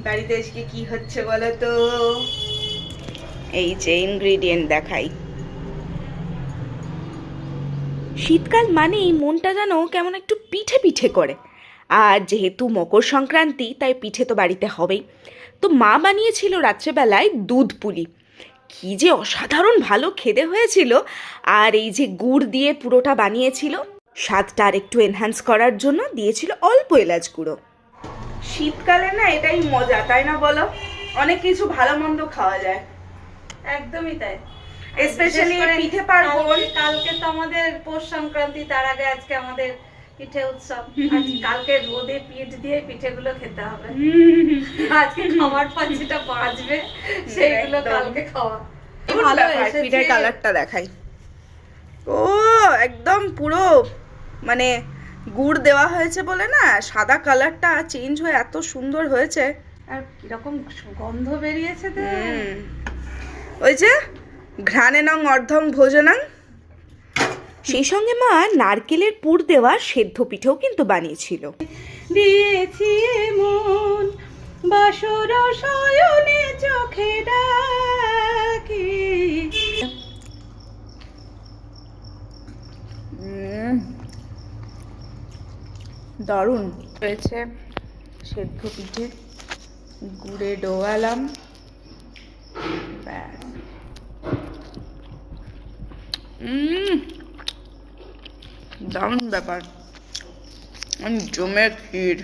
বাড়িতে আজকে কি হচ্ছে বলো তো? এই যে ইনগ্রেডিয়েন্ট দেখাই। শীতকাল মানেই মনটা যেন কেমন একটু পিঠে পিঠে করে। আর যেহেতু মকর সংক্রান্তি, তাই পিঠে তো বাড়িতে হবেই। তো মা বানিয়েছিল রাত্রেবেলায় দুধ পুলি। কি যে অসাধারণ ভালো খেতে হয়েছিল। আর এই যে গুড় দিয়ে পুরোটা বানিয়েছিল, স্বাদটা আর একটু এনহ্যান্স করার জন্য দিয়েছিল অল্প এলাচ গুঁড়ো। শীতকালে না এটাই মজা, তাই না বলো? অনেক কিছু ভালো মন্দ খাওয়া যায়। একদমই তাই। স্পেশালি পিঠে পার্বণ। কালকে তো আমাদের পৌষ সংক্রান্তি, তার আগে আজকে আমাদের পিঠে উৎসব। কালকে রোদে পিঠ দিয়ে পিঠেগুলো খেতে হবে। আজকে খাবার যেটা বাঁচবে সেইগুলো কালকে খাওয়া ভালো। পিঠের কালারটা দেখাই। ও একদম পুরো মানে গুড় দেওয়া হয়েছে বলে না, সাদা কালারটা চেঞ্জ হয়ে এত সুন্দর হয়েছে। আর কিরকম গন্ধ বেরিয়েছে। ওই যে ঘ্রাণেনং অর্ধং ভোজনং। সেই সঙ্গে মা নারকেলের পুর দেওয়া সেদ্ধ পিঠেও কিন্তু বানিয়েছিল। দিয়েছি মন বাসর শয়নে চোখে ডাকি। দারুণ হয়েছে সেদ্ধ পিঠে। গুড়ে ডোবালাম, ব্যাস। দারুণ ব্যাপার। জমে ক্ষীর।